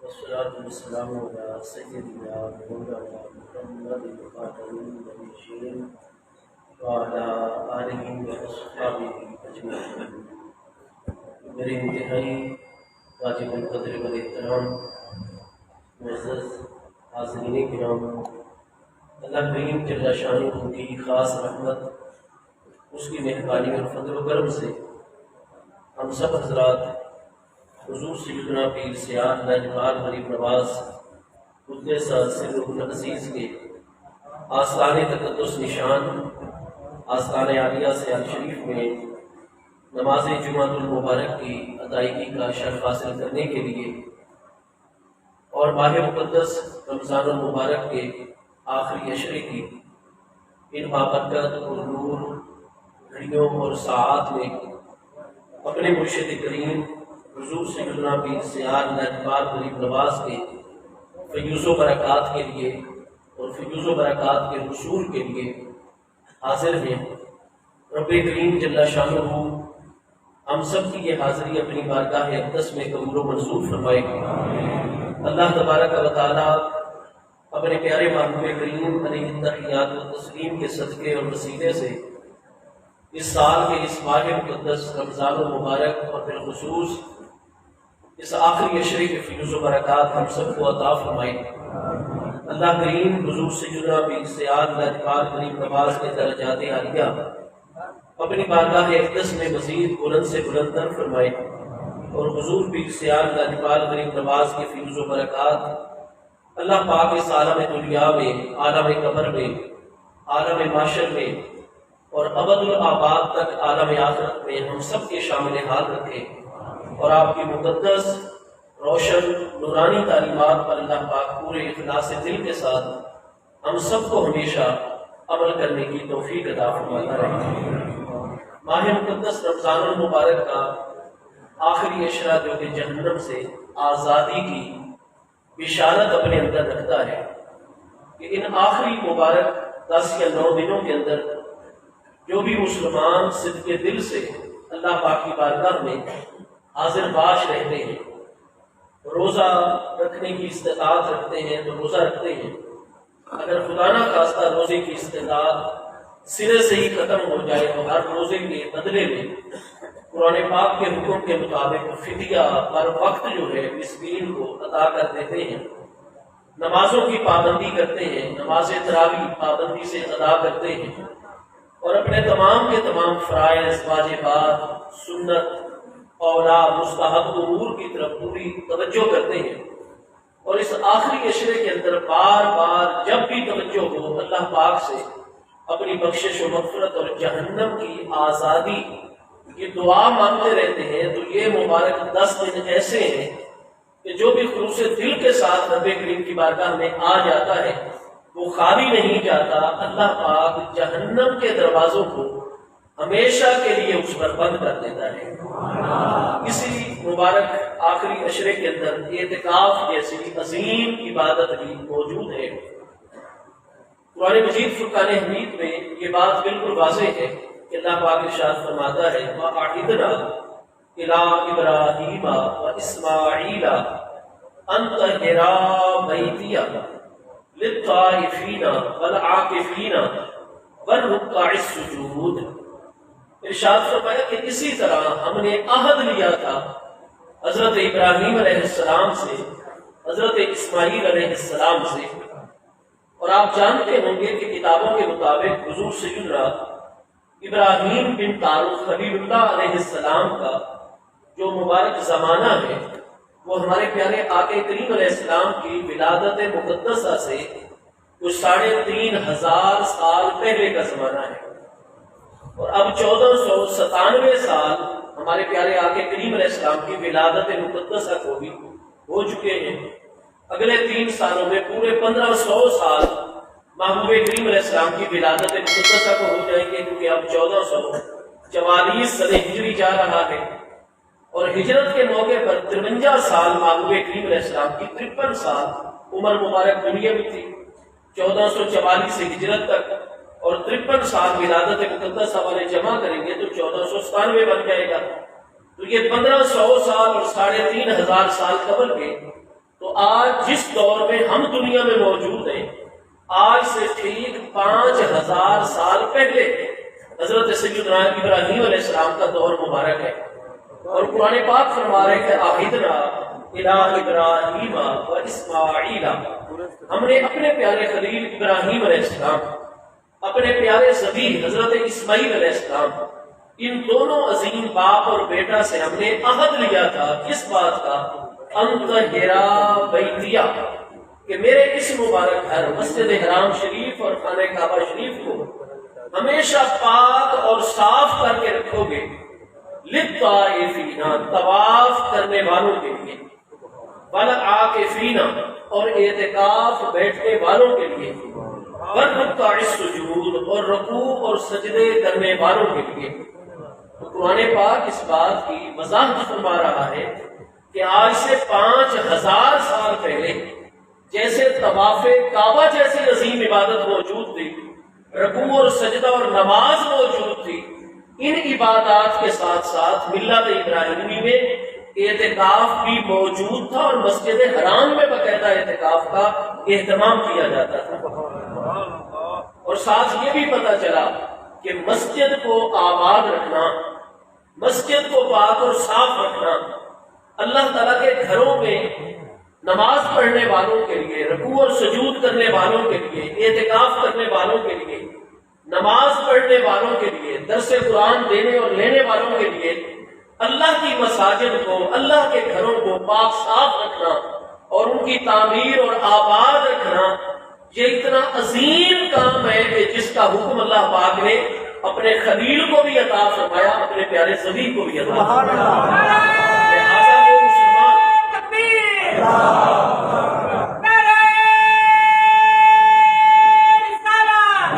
والصلاة والسلام على سيدنا مولانا محمد خاتم النبيين وعلى آلہ وصحبہ اجمعین۔ میرے انتہائی واجب القدر والاحترام معزز حاضرین کرام، اللہ کریم جل شانہ کی خاص رحمت، اس کی مہربانی اور فضل و کرم سے ہم سب حضرات حضور سیدنا پیر سیاح لاجپال غریب نواز قدس سرہ العزیز کے آستان تقدس نشان آستان عالیہ سیال شریف میں نماز جمعہ المبارک کی ادائیگی کا شرف حاصل کرنے کے لیے اور ماہ مقدس رمضان المبارک کے آخری عشرے کی ان بابرکت اور نور گھڑیوں اور ساعات میں اپنے مرشد کریم حضور سیدنا پیر سیاح لاجپال غریب نواز کے فیوز و برکات کے لیے اور فیوز و برکات کے حصول کے لیے حاضر ہیں۔ رب کریم جل شانہ ہم سب کی یہ حاضری اپنی بارگاہ اقدس میں قبول و منظور فرمائے گی۔ اللہ تبارک و تعالی اپنے پیارے محبوب کریم علیہ التحیات و تسلیم کے صدقے اور وسیلے سے اس سال کے اس ماہ مقدس رمضان المبارک اور بالخصوص اس آخری عشرے کے فیوز و برکات ہم سب کو عطا فرمائے۔ اللہ کریم حضور سیدنا پیر سیاح لاجپال غریب نواز کے درجات عالیہ اپنی بارگاہ اقدس میں مزید بلند سے بلندتر فرمائے، اور حضور پیر سیاح لاجپال غریب نواز کے فیوز و برکات اللہ پاک اس عالم دنیا میں، عالم قبر میں، عالم معاشر میں اور ابد الآباد تک عالم آخرت میں ہم سب کے شامل حال رکھے، اور آپ کی مقدس روشن نورانی تعلیمات پر اللہ پاک پورے اخلاص دل کے ساتھ ہم سب کو ہمیشہ عمل کرنے کی توفیق عطا فرماتا رہے۔ ماہ مقدس رمضان المبارک کا آخری عشرہ جو کہ جہنم سے آزادی کی بشارت اپنے اندر رکھتا ہے کہ ان آخری مبارک 10 یا 9 دنوں کے اندر جو بھی مسلمان صدق دل سے اللہ پاک کی بارگاہ میں حاضر باش رہتے ہیں، روزہ رکھنے کی استطاعت رکھتے ہیں تو روزہ رکھتے ہیں، اگر خدا نہ خواستہ روزے کی استطاعت سرے سے ہی ختم ہو جائے تو ہر روزے کے بدلے میں قرآن پاک کے حکم کے مطابق فدیہ ہر وقت جو ہے مسکین کو عطا کر دیتے ہیں، نمازوں کی پابندی کرتے ہیں، نماز تراویح پابندی سے ادا کرتے ہیں، اور اپنے تمام کے تمام فرائض، واجبات، سنت، اولا، مستحب امور کی طرف پوری توجہ کرتے ہیں، اور اس آخری عشرے کے اندر بار بار جب بھی توجہ ہو اللہ پاک سے اپنی بخشش و مغفرت اور جہنم کی آزادی کی دعا مانگتے رہتے ہیں، تو یہ مبارک 10 دن ایسے ہیں کہ جو بھی خلوص دل کے ساتھ رب کریم کی بارگاہ میں آ جاتا ہے وہ خالی نہیں جاتا، اللہ پاک جہنم کے دروازوں کو ہمیشہ کے لیے اس پر بند کر دیتا ہے۔ اسی مبارک آخری عشرے کے اندر اعتکاف جیسی عظیم عبادت بھی موجود ہے۔ قرآن مجید فرقان حمید میں یہ بات بالکل واضح ہے کہ اللہ پاک ارشاد فرماتا ہے وَأَعِدْنَا إِلَىٰ إِبْرَاهِيمَ وَإِسْمَاعِيلَ أَن طَهِّرَا بَيْتِيَ لِلطَّائِفِينَ وَالْعَاكِفِينَ وَالرُّكَّعِ السُّجُودِ۔ ارشاد فرمایا کہ اسی طرح ہم نے عہد لیا تھا حضرت ابراہیم علیہ السلام سے، حضرت اسماعیل علیہ السلام سے، اور آپ جانتے ہوں گے کہ کتابوں کے مطابق حضور سیدنا ابراہیم بن طارق خلیل اللہ علیہ السلام کا جو مبارک زمانہ ہے وہ ہمارے پیارے آقا کریم علیہ السلام کی ولادت مقدسہ سے کچھ 3500 سال پہلے کا زمانہ ہے، اور اب 1497 سال ہمارے پیارے آقا کریم علیہ السلام کی ولادت مقدسہ کو بھی ہو چکے ہیں۔ اگلے 3 سالوں میں پورے 1500 سال محبوب کریم علیہ السلام کی ولادت مقدسہ کو ہو جائیں گے، کیونکہ اب 1444 سنہ ہجری جا رہا ہے، اور ہجرت کے موقع پر 53 سال محبوب کریم علیہ السلام کی 53 سال عمر مبارک دنیا میں تھی۔ 1444 سے ہجرت تک اور 53 سال ولادت مقدسہ والے جمع کریں گے تو 1497 بن جائے گا۔ تو یہ 1500 سال اور 3500 سال قبل کے، تو آج جس دور میں ہم دنیا میں موجود ہیں، آج سے ٹھیک 5000 سال پہلے حضرت سیدنا ابراہیم علیہ السلام کا دور مبارک ہے۔ اور قرآن پاک فرما رہے کہ عہدنا الی ابراہیم و اسماعیل، ہم نے اپنے پیارے خلیل ابراہیم علیہ السلام، اپنے پیارے صبی حضرت اسماعیل علیہ السلام، ان دونوں عظیم باپ اور بیٹا سے ہم نے عہد لیا تھا کس بات کا؟ انطہرا بیتیہ، کہ میرے اس مبارک گھر مسجد حرام شریف اور خانہ کعبہ شریف کو ہمیشہ پاک اور صاف کر کے رکھو گے، للطائفین، طواف کرنے والوں کے لیے، والعاکفین، اور اعتکاف بیٹھنے والوں کے لیے، والرکع السجود، اور رکوع اور سجدے کرنے والوں کے لیے۔ تو قرآن پاک اس بات کی وضاحت فرما رہا ہے کہ آج سے 5000 سال پہلے جیسے طواف کعبہ جیسی عظیم عبادت موجود تھی، رکوع اور سجدہ اور نماز موجود تھی، ان عبادات کے ساتھ ساتھ ملت ابراہیمی میں اعتکاف بھی موجود تھا، اور مسجد حرام میں باقاعدہ اعتکاف کا اہتمام کیا جاتا تھا۔ اور ساتھ یہ بھی پتہ چلا کہ مسجد کو آباد رکھنا، مسجد کو پاک اور صاف رکھنا، اللہ تعالیٰ کے گھروں میں نماز پڑھنے والوں کے لیے، رکوع اور سجود کرنے والوں کے لیے، اعتکاف کرنے والوں کے لیے، نماز پڑھنے والوں کے لیے، درس قرآن دینے اور لینے والوں کے لیے، اللہ کی مساجد کو، اللہ کے گھروں کو پاک صاف رکھنا اور ان کی تعمیر اور آباد رکھنا، یہ اتنا عظیم کام ہے کہ جس کا حکم اللہ پاک نے اپنے خلیل کو بھی عطا فرمایا، اپنے پیارے صبی کو بھی عطا فرمایا۔ لہٰذا وہ مسلمان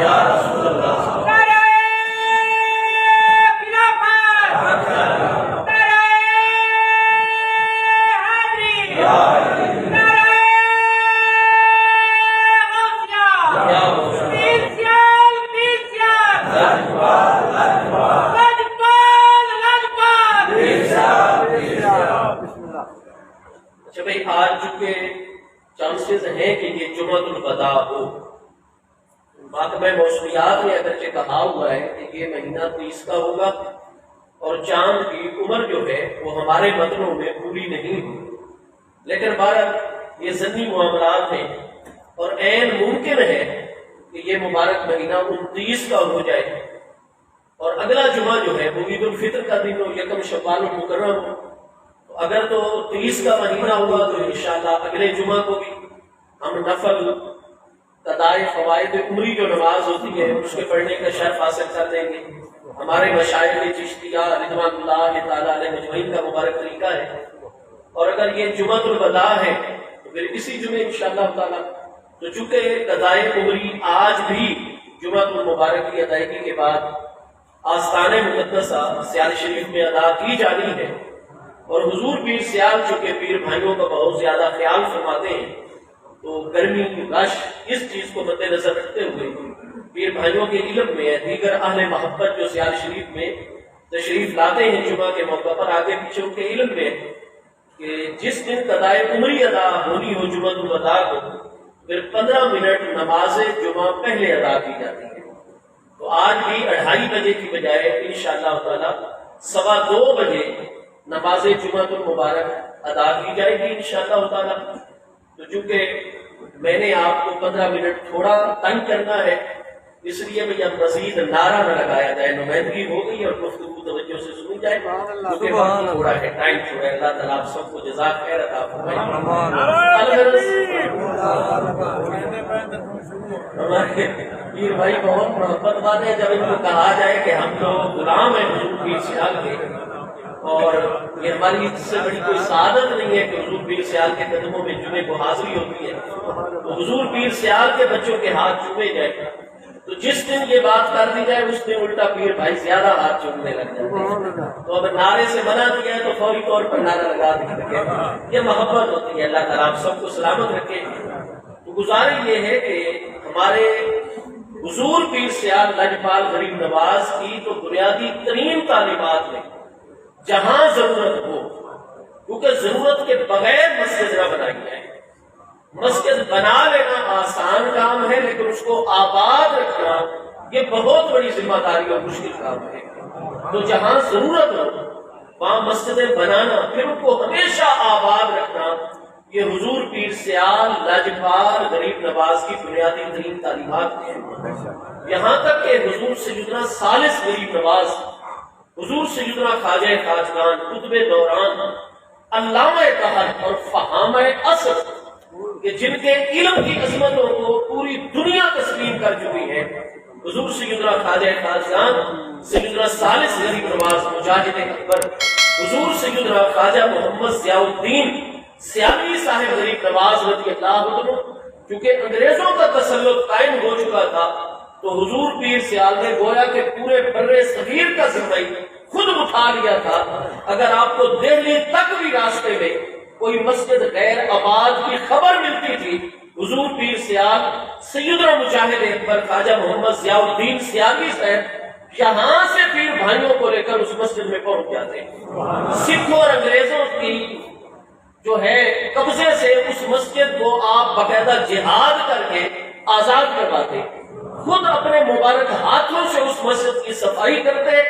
یا رسول اللہ چانسز ہیں کہ یہ جمعۃ الوداع ہو۔ محکمہ موسمیات نے اگرچہ کہا ہوا ہے کہ یہ مہینہ 30 کا ہوگا، اور چاند کی عمر جو ہے وہ ہمارے متنوں میں پوری نہیں ہوئی، لیکن بہرحال یہ ضمنی معاملات ہیں، اور عین ممکن ہے کہ یہ مبارک مہینہ 29 کا ہو جائے، اور اگلا جمعہ جو ہے وہ عید الفطر کا دن ہو، یکم شوال المکرم ہو۔ اگر تو 30 کا مہینہ ہوا تو انشاءاللہ اگلے جمعہ کو بھی ہم نفل قضائے فوائد عمری جو نماز ہوتی ہے اس کے پڑھنے کا شرف حاصل کر دیں گے۔ ہمارے مشائخ چشتیہ رضوان اللہ تعالیٰ علیہ مجمعین کا مبارک طریقہ ہے، اور اگر یہ جمعۃ الوداع ہے تو پھر اسی جمعے انشاءاللہ تعالیٰ، تو چونکہ قضائے عمری آج بھی جمعۃ المبارک کی ادائیگی کے بعد آستانِ مقدسہ سیال شریف میں ادا کی جانی ہے، اور حضور پیر سیال چونکہ پیر بھائیوں کا بہت زیادہ خیال فرماتے ہیں، تو گرمی رش اس چیز کو مد نظر رکھتے ہوئے پیر بھائیوں کے علم میں دیگر اہل محبت جو سیال شریف میں تشریف لاتے ہیں جمعہ کے موقع پر، آگے پیچھے ان کے علم میں کہ جس دن قضائے عمری ادا ہونی ہو جمعۃ الوداع کو، پھر 15 منٹ نماز جمعہ پہلے ادا کی جاتی ہے۔ تو آج بھی 2:30 بجے کی بجائے انشاءاللہ تعالی 2:15 بجے نماز جمعۃ المبارک ادا کی جائے گی انشاءاللہ تعالی۔ تو چونکہ میں نے آپ کو 15 منٹ تھوڑا تنگ کرنا ہے، اس لیے بھی اب مزید نعرہ نہ لگایا جائے، نمائندگی ہو گئی اور گفتگو توجہ سے سنی جائے، کیونکہ وقت تھوڑا ہے، ٹائم تھوڑا ہے۔ اللہ تعالیٰ آپ سب کو جزاک خیر عطا فرمائے۔ ہمارے پیر بھائی بہت محبت والے ہیں، جب ان کو کہا جائے کہ ہم لوگ غلام ہیں حضور پیر سیال کے، اور یہ ہماری اس سے بڑی کوئی سعادت نہیں ہے کہ حضور پیر سیال کے قدموں میں جمعے کو حاضری ہوتی ہے، تو حضور پیر سیال کے بچوں کے ہاتھ چومے جائے، تو جس دن یہ بات کر دی جائے اس دن الٹا پیر بھائی زیادہ ہاتھ چومنے لگ جاتے ہیں۔ تو اگر نعرے سے منع کیا ہے تو فوری طور پر نعرہ لگا دیا، یہ محبت ہوتی ہے۔ اللہ تعالیٰ آپ سب کو سلامت رکھے۔ تو گزارش یہ ہے کہ ہمارے حضور پیر سیال لجپال غریب نواز کی تو بنیادی ترین تعلیمات میں جہاں ضرورت ہو، کیونکہ ضرورت کے بغیر مسجد نہ بنائی جائے۔ مسجد بنا لینا آسان کام ہے، لیکن اس کو آباد رکھنا یہ بہت بڑی ذمہ داری اور مشکل کام ہے۔ تو جہاں ضرورت ہو وہاں مسجدیں بنانا، پھر ان کو ہمیشہ آباد رکھنا، یہ حضور پیر سیال لاجپال غریب نواز کی بنیادی ترین تعلیمات ہیں۔ یہاں تک کہ حضور سیدنا ثالث غریب نواز، حضور سیدنا خواجہ خواجگان، قطب دوران، علامہ طاہر اور فہامہ اصل، کہ جن کے علم کی عظمتوں کو پوری دنیا تسلیم کر چکی ہے، حضور سیدنا خواجہ خواجگان، سیدنا ثالث غریب نواز مجاہد اکبر، حضور سیدنا خواجہ محمد ضیاء الدین سیالوی صاحب غریب نواز رضی اللہ عنہ، کیونکہ انگریزوں کا تسلط قائم ہو چکا تھا تو حضور پیر سیال نے گویا کہ پورے بر صغیر کا ذمہ خود اٹھا لیا تھا۔ اگر آپ کو دہلی تک بھی راستے میں کوئی مسجد غیر آباد کی خبر ملتی تھی، حضور پیر سیال سیدنا مجاہد اکبر خواجہ محمد ضیاء الدین سیالوی صاحب یہاں سے پیر بھائیوں کو لے کر اس مسجد میں پہنچ جاتے۔ سکھوں اور انگریزوں کی جو ہے قبضے سے اس مسجد کو آپ باقاعدہ جہاد کر کے آزاد کرواتے، خود اپنے مبارک ہاتھوں سے اس مسجد کی صفائی کرتے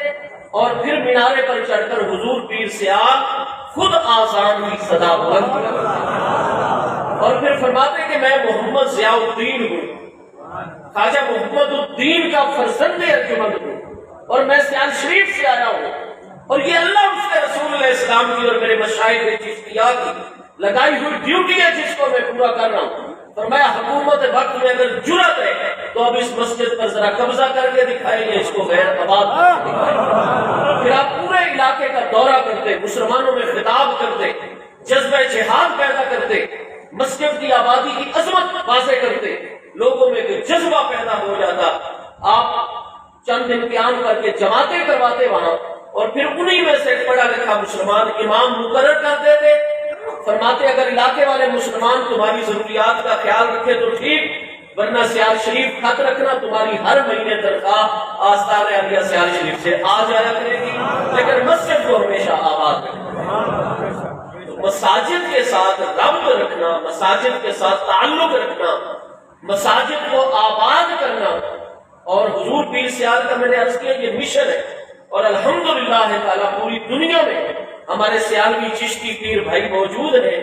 اور پھر مینارے پر چڑھ کر حضور پیر سیال خود آذان کی صدا بلند کرتے اور پھر فرماتے کہ میں محمد ضیاء الدین ہوں، خواجہ محمد الدین کا فرزند ارجمند ہوں اور میں سیال شریف سے آیا ہوں، اور یہ اللہ اس کے رسول علیہ السلام کی اور میرے مشائخ چشتیہ کی لگائی ہوئی ڈیوٹی ہے جس کو میں پورا کر رہا ہوں۔ فرمایا حکومت وقت میں اگر جرأت ہے تو اب اس مسجد پر ذرا قبضہ کر کے دکھائیے، اس کو غیر آباد دکھائیے۔ پھر آپ پورے علاقے کا دورہ کرتے، مسلمانوں میں خطاب کرتے، جذبہ جہاد پیدا کرتے، مسجد کی آبادی کی عظمت واضح کرتے، لوگوں میں کوئی جذبہ پیدا ہو جاتا۔ آپ چند امتحان کر کے جماعتیں کرواتے وہاں، اور پھر انہی میں سے پڑھا لکھا مسلمان امام مقرر کر دیتے۔ فرماتے اگر علاقے والے مسلمان تمہاری ضروریات کا خیال رکھے تو ٹھیک، ورنہ سیال شریف خط رکھنا، تمہاری ہر مہینے تنخواہ آستانہ عالیہ سیال شریف سے آ جایا کرے گی، لیکن مسجد کو ہمیشہ آباد رکھنا۔ مساجد کے ساتھ ربط رکھنا، مساجد کے ساتھ تعلق رکھنا، مساجد کو آباد کرنا، اور حضور پیر سیال کا میں نے عرض کیا یہ مشن ہے، اور الحمدللہ تعالیٰ پوری دنیا میں ہمارے سیالوی چشتی پیر بھائی موجود ہیں،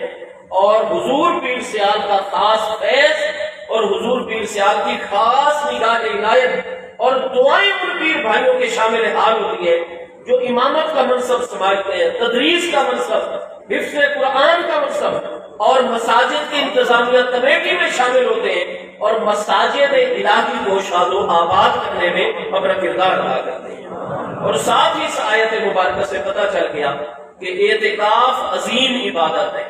اور حضور پیر سیال کا خاص فیض اور حضور پیر سیال کی خاص نگاہ عنایت اور دعائیں ان پیر بھائیوں کے شامل حال ہوتی ہے جو امامت کا منصب سنبھالتے ہیں، تدریس کا منصب، حفظ قرآن کا منصب، اور مساجد کی انتظامیہ کمیٹی میں شامل ہوتے ہیں، اور مساجد الہی کو شاد و آباد کرنے میں اپنا کردار ادا کرتے ہیں۔ اور ساتھ ہی اس آیت مبارکہ سے پتہ چل گیا کہ اعتکاف عظیم عبادت ہے۔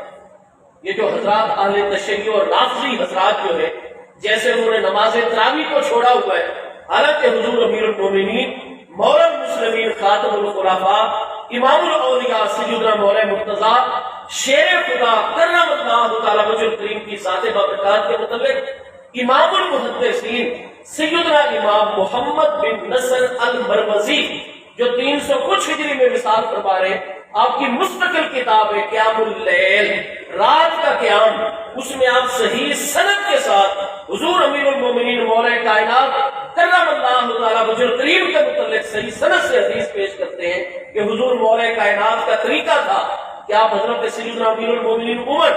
یہ جو حضرات اہل تشیع اور رافضی حضرات جو ہے، جیسے انہوں نے نماز تراویح کو چھوڑا ہوا ہے، حالانکہ حضور امیر المومنین مولا المسلمین خاتم الخلفاء امام الاولیاء سیدنا مولا مرتضیٰ شیر خدا کرم اللہ تعالی وجہ الکریم کی ذات بابرکات کے متعلق امام المحدثین سیدنا امام محمد بن نصر المروزی جو 300 کچھ ہجری میں وصال فرما رہے ہیں، آپ کی مستقل کتاب ہے قیام اللیل، رات کا قیام، اس میں آپ صحیح سند کے ساتھ حضور امیر المومنین مولا کائنات کرم اللہ تعالی وجہ الکریم کے متعلق صحیح سند سے حدیث پیش کرتے ہیں کہ حضور مولا کائنات کا طریقہ تھا کہ آپ حضرت سیدنا امیر المومنین عمر،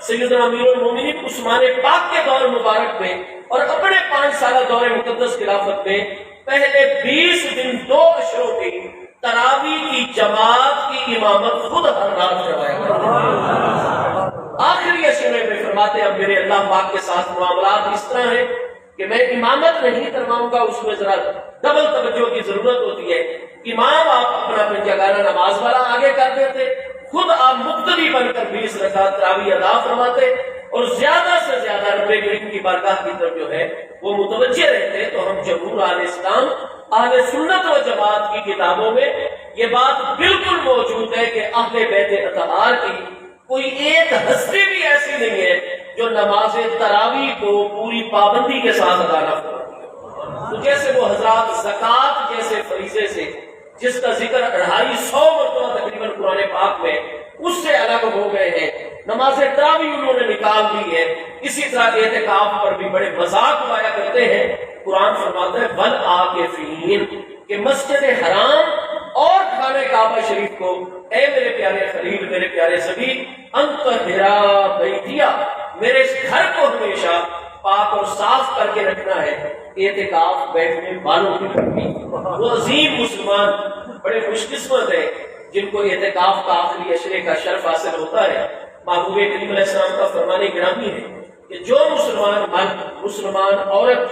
سیدنا امیر المومنین عثمان پاک کے دور مبارک میں اور اپنے 5 سالہ دور مقدس خلافت میں پہلے 20 دن 2 اشروں کی تراویح کی جماعت کی امامت خود ہر رات کروایا کرتے ہیں۔ آخری اشرے میں فرماتے اب میرے اللہ پاک کے ساتھ معاملات اس طرح ہیں کہ میں امامت نہیں کرواؤں گا، اس میں ذرا ڈبل توجہ کی ضرورت ہوتی ہے۔ امام آپ اپنا پنجگانہ نماز والا آگے کر دیتے، خود آپ مقتدی بن کر 20 رکعت تراویح ادا فرماتے، اور زیادہ سے زیادہ رب کریم کی بارگاہ کی طرف جو ہے وہ متوجہ رہتے۔ تو ہم جمہور اہل اسلام اہل سنت و جماعت کی کتابوں میں یہ بات بالکل موجود ہے کہ اہل بیت اطہار کی کوئی ایک ہستی بھی ایسی نہیں ہے جو نماز تراویح کو پوری پابندی کے ساتھ ادا نہ کرتی۔ تو جیسے وہ حضرات زکوٰۃ جیسے فریضے سے جس کا ذکر 250 مرتبہ تقریباً قرآن پاک میں، اس سے الگ ہو گئے ہیں۔ نماز تراویح انہوں نے نکال دی ہے۔ اسی طرح اعتکاف پر بھی بڑے مذاق اڑایا کرتے ہیں۔ قرآن فرماتا ہے والعاکفین، کہ مسجد حرام اور خانہ کعبہ شریف کو اے میرے پیارے خلیل، میرے پیارے سبی، انطہرا بیتیا، میرے اس گھر کو ہمیشہ پاک اور صاف کر کے رکھنا ہے۔ اعتکاف بیٹھنے والوں کی بھی وہ عظیم مسلمان بڑے خوش قسمت ہیں جن کو اعتکاف کا آخری عشرے کا شرف حاصل ہوتا ہے۔ محبوب کریم علیہ السلام کا فرمان گرامی ہے کہ جو مسلمان مرد، مسلمان عورت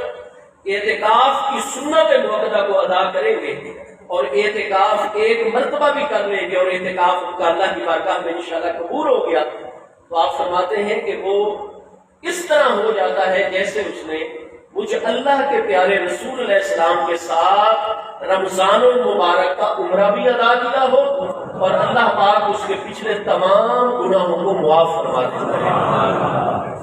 اعتکاف کی سنت موقدہ کو ادا کریں گے اور اعتکاف ایک مرتبہ بھی کر لیں گے اور اعتکاف ان کا اللہ کی بارگاہ میں انشاءاللہ قبول ہو گیا، تو آپ فرماتے ہیں کہ وہ اس طرح ہو جاتا ہے جیسے اس نے مجھ اللہ کے پیارے رسول علیہ السلام کے ساتھ رمضان المبارک کا عمرہ بھی ادا کیا ہو اور اللہ پاک اس کے پچھلے تمام گناہوں کو معاف فرما دیتا ہے۔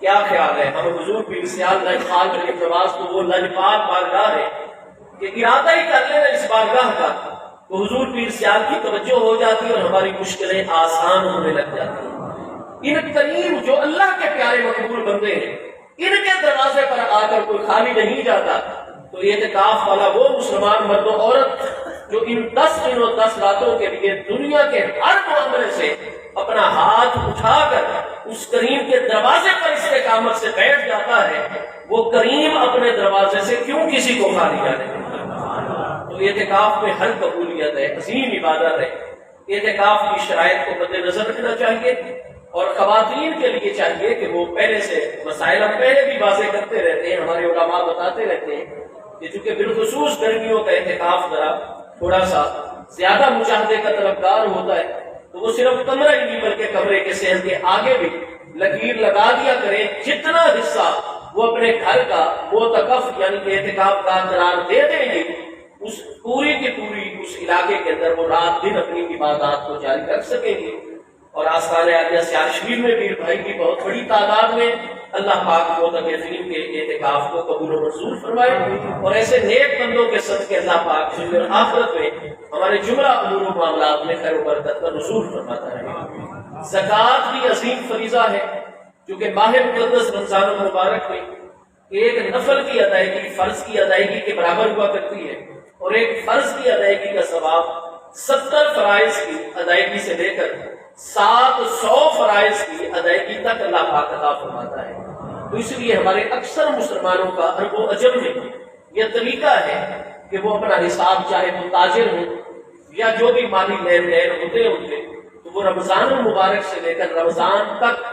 کیا خیال ہے؟ ہم حضور پیر سیال لجپال کے پرواز تو وہ لجپال بارگاہ ہے کہ ارادہ ہی کر لینا اس بارگاہ کا تو حضور پیر سیال کی توجہ ہو جاتی ہے اور ہماری مشکلیں آسان ہونے لگ جاتی ہیں۔ ان کریم جو اللہ کے پیارے مقبول بندے ہیں، ان کے دروازے پر آ کر کوئی خالی نہیں جاتا۔ تو اعتکاف والا وہ مسلمان مرد و عورت جو ان 10 دنوں 10 راتوں کے لیے دنیا کے ہر معاملے سے اپنا ہاتھ اٹھا کر اس کریم کے دروازے پر استقامت سے بیٹھ جاتا ہے، وہ کریم اپنے دروازے سے کیوں کسی کو خالی جانے دیتا؟ تو اعتکاف میں ہر قبولیت ہے، عظیم عبادت ہے۔ اعتکاف کی شرائط کو مد نظر رکھنا چاہیے اور خواتین کے لیے چاہیے کہ وہ پہلے سے مسائل ہم پہلے بھی واضح کرتے رہتے ہیں، ہمارے علماء بتاتے رہتے ہیں کہ چونکہ بالخصوص گرمیوں کا اعتکاف ذرا تھوڑا سا زیادہ مشاہدے کا طلبگار ہوتا ہے، تو وہ صرف کمرہ ہی نہیں بلکہ کمرے کے صحن کے آگے بھی لکیر لگا دیا کریں، جتنا حصہ وہ اپنے گھر کا معتکف یعنی کہ اعتکاف کا قرار دے دیں گے، اس پوری کی پوری اس علاقے کے اندر وہ رات دن اپنی عبادات کو جاری رکھ سکیں گے۔ اور آستان عالیہ سیال شریف میں پیر بھائی کی بہت بڑی تعداد میں اللہ پاک معتکفین کے اعتکاف کو قبول و منظور فرمائے اور ایسے نیک بندوں کے صدقے اللہ پاک دنیا اور آخرت میں ہمارے جملہ امور و معاملات میں خیر و برکت کا نزول فرماتا ہے۔ زکوٰۃ بھی عظیم فریضہ ہے، کیونکہ ماہ مقدس رمضان المبارک میں ایک نفل کی ادائیگی فرض کی ادائیگی کے برابر ہوا کرتی ہے اور ایک فرض کی ادائیگی کا ثواب 70 فرائض کی ادائیگی سے لے کر 700 فرائض کی ادائیگی تک اللہ پاک عطا فرماتا ہے۔ تو اس لیے ہمارے اکثر مسلمانوں کا عرب و عجم میں یہ طریقہ ہے کہ وہ اپنا حساب چاہے وہ تاجر ہوں یا جو بھی مالی لین دین ہوتے ان کے، تو وہ رمضان المبارک سے لے کر رمضان تک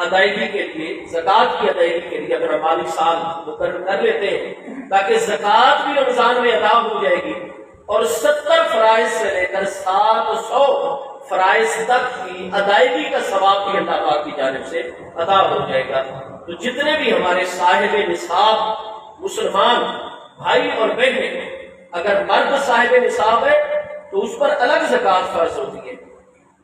ادائیگی کے لیے، زکوٰۃ کی ادائیگی کے لیے اپنا مالی سال مقرر کر لیتے ہیں تاکہ زکوٰۃ بھی رمضان میں ادا ہو جائے گی اور 70 فرائض سے لے کر 700 فرائض تک کی ادائیگی کا ثواب بھی اللہ پاک کی جانب سے ادا ہو جائے گا۔ تو جتنے بھی ہمارے صاحب نصاب مسلمان بھائی اور بہنیں، اگر مرد صاحب نصاب ہے تو اس پر الگ زکوٰۃ فرض ہوتی ہے،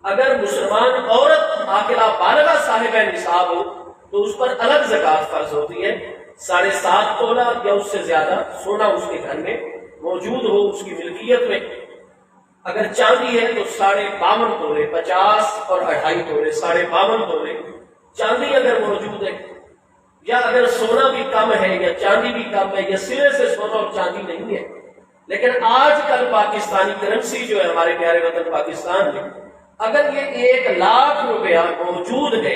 اگر مسلمان عورت عاقلہ بالغہ صاحب نصاب ہو تو اس پر الگ زکوٰۃ فرض ہوتی ہے۔ 7.5 تولہ یا اس سے زیادہ سونا اس کے گھر میں موجود ہو، اس کی ملکیت میں۔ اگر چاندی ہے تو 52.5 تولے، 50 اور 2.5 تولے، 52.5 تولے چاندی اگر موجود ہے، یا اگر سونا بھی کم ہے یا چاندی بھی کم ہے یا سرے سے سونا اور چاندی نہیں ہے، لیکن آج کل پاکستانی کرنسی جو ہے ہمارے پیارے وطن پاکستان میں، اگر یہ 1 لاکھ روپیہ موجود ہے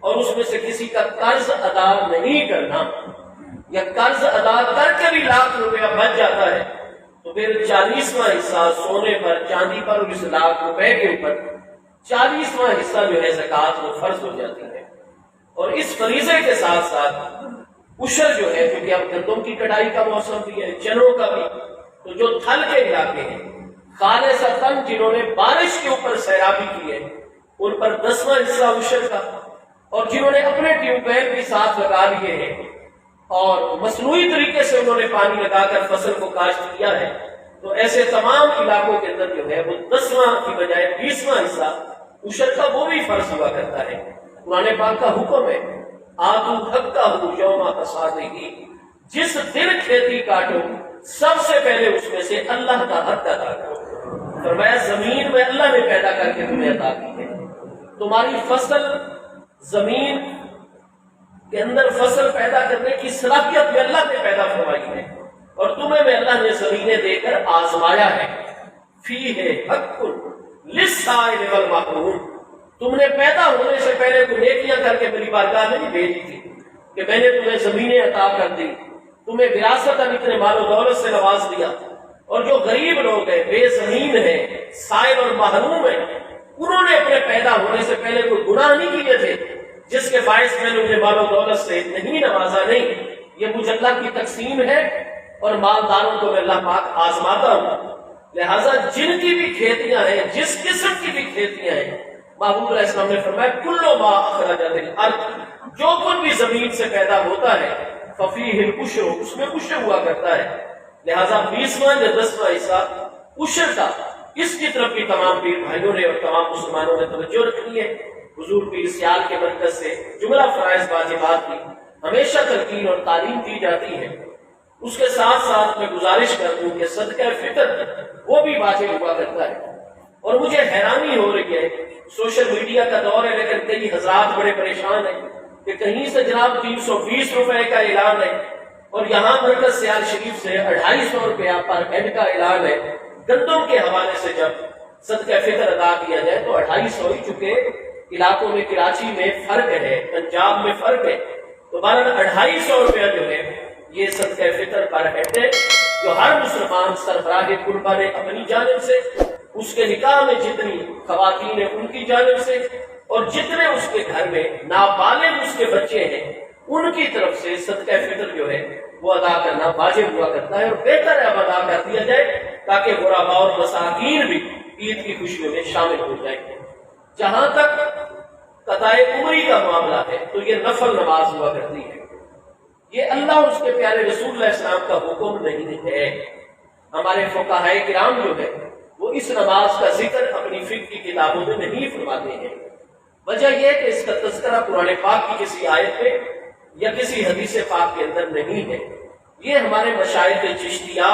اور اس میں سے کسی کا قرض ادا نہیں کرنا یا قرض ادا کر کے بھی 1 لاکھ روپیہ بچ جاتا ہے، تو پھر 40واں حصہ سونے پر، چاندی پر اور اس 1 لاکھ روپے کے اوپر 40واں حصہ جو ہے زکوٰۃ وہ فرض ہو جاتی ہے۔ اور اس فریضے کے ساتھ ساتھ عشر جو ہے، کیونکہ اب گندم کی کٹائی کا موسم بھی ہے، چنوں کا بھی، تو جو تھل کے علاقے ہیں خالصتاً جنہوں نے بارش کے اوپر سیرابی کی ہے ان پر 10واں حصہ عشر کا، اور جنہوں نے اپنے ٹیوب ویل بھی ساتھ لگا لیے ہیں اور مصنوعی طریقے سے انہوں نے پانی لگا کر فصل کو کاشت کیا ہے، تو ایسے تمام علاقوں کے اندر جو ہے وہ 10واں کی بجائے 20واں حصہ عشر کا وہ بھی فرض ہوا کرتا ہے۔ قرآن پاک کا حکم ہے آتو حقہ یوم حصادہ، جس دن کھیتی کاٹو سب سے پہلے اس میں سے اللہ کا حق ادا کرو۔ فرمایا زمین میں اللہ نے پیدا کر کے تمہیں عطا کی ہے، تمہاری فصل زمین کے اندر فصل پیدا کرنے کی صلاحیت میں اللہ نے پیدا فرمائی ہے، اور تمہیں میں اللہ نے زمینیں دے کر آزمایا ہے۔ فیہ حق للسائل والمحروم، تم نے پیدا ہونے سے پہلے تو نیکیاں کر کے میری بارگاہ میں نہیں بھیجی تھی کہ میں نے تمہیں زمینیں عطا کر دی، تمہیں وراثتاً اتنے مال و دولت سے نواز دیا، اور جو غریب لوگ ہیں، بے زمین ہیں، سائل اور محروم ہیں، انہوں نے اپنے پیدا ہونے سے پہلے کوئی گناہ نہیں کیے تھے جس کے باعث میں نے انہیں مال و دولت سے نہیں نوازا۔ نہیں، یہ مجھ اللہ کی تقسیم ہے، اور مالداروں کو میں اللہ پاک آزماتا ہوں۔ لہٰذا جن کی بھی کھیتیاں ہیں، جس قسم کی بھی کھیتیاں ہیں، محبوب علیہ السلام نے فرمایا کلو ما اخرجت الارض، جو کچھ بھی زمین سے پیدا ہوتا ہے، ففیہ العشر، اس میں عشر ہوا کرتا ہے۔ لہٰذا 20واں یا 10واں حصہ عشر کا، اس کی طرف بھی تمام پیر بھائیوں نے اور تمام مسلمانوں نے توجہ رکھنی ہے۔ حضور پیر سیال کے مرکز سے جملہ فرائض واجبات کی ہمیشہ تلقین اور تعلیم دی جاتی ہے۔ اس کے ساتھ ساتھ میں گزارش کر دوں کہ صدقہ فطر وہ بھی واجب ہوا کرتا ہے، اور مجھے حیرانی ہو رہی ہے، سوشل میڈیا کا دور ہے لیکن کئی حضرات بڑے پریشان ہیں کہ کہیں سے جناب 320 روپے کا اعلان ہے، اور یہاں مرکز سیال شریف سے 250 روپیہ پر ہیڈ کا اعلان ہے۔ گندم کے حوالے سے جب صدقہ فطر ادا کیا جائے تو 250 ہی، چکے علاقوں میں کراچی میں فرق ہے، پنجاب میں فرق ہے، تو بہرحال 250 روپیہ جو ہے یہ صدقہ فطر پر ہیڈ ہے، جو ہر مسلمان سربراہ قربہ نے اپنی جانب سے، اس کے نکاح میں جتنی خواتین ہیں ان کی جانب سے، اور جتنے اس کے گھر میں نابالغ اس کے بچے ہیں ان کی طرف سے صدقہ فطر جو ہے وہ ادا کرنا واجب ہوا کرتا ہے، اور بہتر ہے اب ادا کر دیا جائے تاکہ غرباء اور مساکین بھی عید کی خوشیوں میں شامل ہو جائیں۔ جہاں تک قضاء عمری کا معاملہ ہے تو یہ نفل نماز ہوا کرتی ہے، یہ اللہ اور اس کے پیارے رسول اللہ السلام کا حکم نہیں ہے۔ ہمارے فقہاء کرام جو ہے وہ اس نماز کا ذکر اپنی فقہ کی کتابوں میں نہیں فرماتے ہیں۔ وجہ یہ کہ اس کا تذکرہ قرآن پاک کی کسی آیت میں یا کسی حدیث پاک کے اندر نہیں ہے۔ یہ ہمارے مشائخ چشتیہ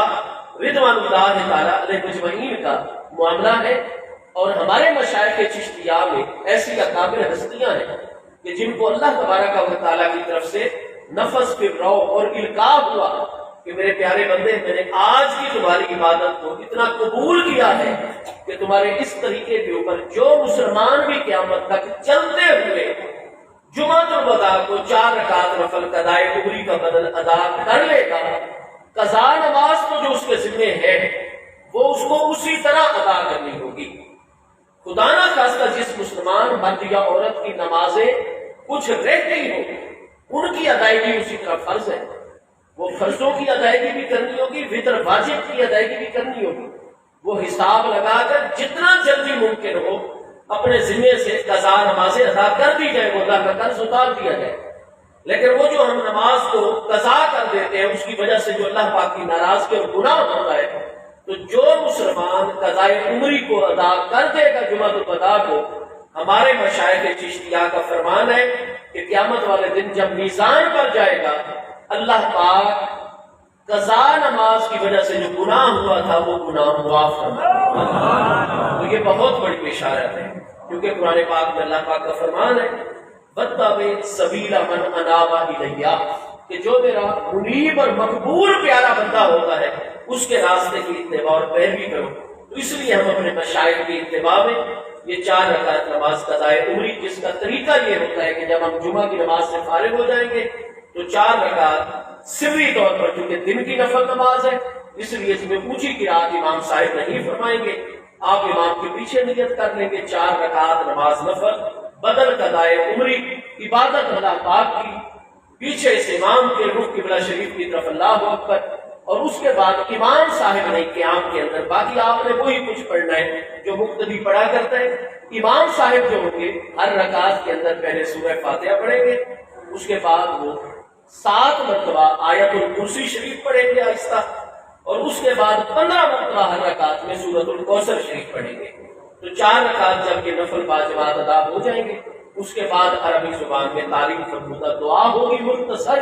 رضوان اللہ تعالی علیہ مجمعین کا معاملہ ہے، اور ہمارے مشائخ چشتیہ میں ایسی اکابر ہستیاں ہیں کہ جن کو اللہ تبارک و تعالیٰ کی طرف سے نفس پہ رو اور القاء ہوا کہ میرے پیارے بندے، میں نے آج کی تمہاری عبادت کو اتنا قبول کیا ہے کہ تمہارے اس طریقے کے اوپر جو مسلمان بھی قیامت تک چلتے ہوئے جمعۃ الوداع کو 4 رکعت نفل قضاء عمری کا بدل ادا کر لے گا، قضاء نماز تو جو اس کے ذمہ ہے وہ اس کو اسی طرح ادا کرنی ہوگی۔ خدا نہ خواستہ جس مسلمان مرد یا عورت کی نمازیں کچھ رہ گئی ہو ان کی ادائیگی اسی طرح فرض ہے، وہ فرضوں کی ادائیگی بھی کرنی ہوگی، وطر واجب کی ادائیگی بھی کرنی ہوگی۔ وہ حساب لگا کر جتنا جلدی ممکن ہو اپنے ذمے سے قضاء نمازیں ادا کر دی جائے، وہ اللہ کا قرض اتار دیا جائے۔ لیکن وہ جو ہم نماز کو قضا کر دیتے ہیں اس کی وجہ سے جو اللہ پاک کی ناراضگی اور گناہ ہوتا ہے، تو جو مسلمان قضاء عمری کو ادا کر دے گا جمعۃ الوداع کو، ہمارے مشائخ چشتیہ کا فرمان ہے کہ قیامت والے دن جب میزان پر جائے گا، اللہ پاک قضا نماز کی وجہ سے جو گناہ ہوا تھا وہ گناہ معاف فرمائے۔ تو یہ بہت بڑی بشارت ہے، کیونکہ قرآن پاک میں اللہ پاک کا فرمان ہے وَاتَّبِعْ سَبِيلَ مَنْ أَنَابَ إِلَيَّ، کہ جو میرا منیب اور مقبول پیارا بندہ ہوتا ہے اس کے راستے کی اتباع اور پیروی کرو۔ تو اس لیے ہم اپنے مشائخ کی اتباع میں یہ 4 رکعت نماز قضاء عمری، جس کا طریقہ یہ ہوتا ہے کہ جب ہم جمعہ کی نماز سے فارغ ہو جائیں گے تو 4 رکعت سری طور پر، چونکہ دن کی نفل نماز ہے اس لیے اس میں اونچی قرات امام صاحب نہیں فرمائیں گے، آپ امام کے پیچھے نیت کر لیں گے 4 رکعت نماز نفل بدل قضاء عمری، عبادت اللہ پاک کی، پیچھے اس امام کے رخ قبلہ شریف کی طرف اللہ اکبر، اور اس کے بعد امام صاحب نہیں قیام کے اندر، باقی آپ نے وہی کچھ پڑھنا ہے جو مقتدی پڑھا کرتا ہے۔ امام صاحب جو ہوں گے ہر رکعت کے اندر پہلے سورہ فاتحہ پڑھیں گے، اس کے بعد وہ 7 مرتبہ آیت الکرسی شریف پڑھیں گے آہستہ، اور اس کے بعد 15 مرتبہ ہر رکعت میں سورۃ الکوثر شریف پڑھیں گے۔ تو 4 رکعت جب یہ نفل باجماعت ادا ہو جائیں گے، اس کے بعد عربی زبان میں تعلیم فرمودہ دعا ہوگی مختصر،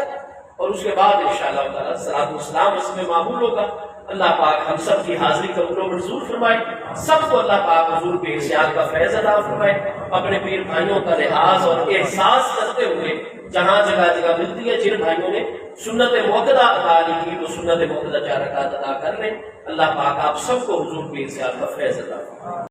اور اس کے بعد انشاءاللہ تعالی صلاۃ والسلام اس میں معمول ہوگا۔ اللہ پاک ہم سب کی حاضری قبول و منظور فرمائے، سب کو اللہ پاک حضور کے ارشاد کا فیض عطا فرمائے، اپنے پیر بھائیوں کا لحاظ اور احساس کرتے ہوئے جہاں جگہ جگہ ملتی ہے جن بھائیوں نے سنت موقدہ ادا نہیں کی وہ سنت موقدہ 4 رکعت ادا کر لیں۔ اللہ پاک آپ سب کو حضور کے ارشاد کا فیض عطا فرمائے۔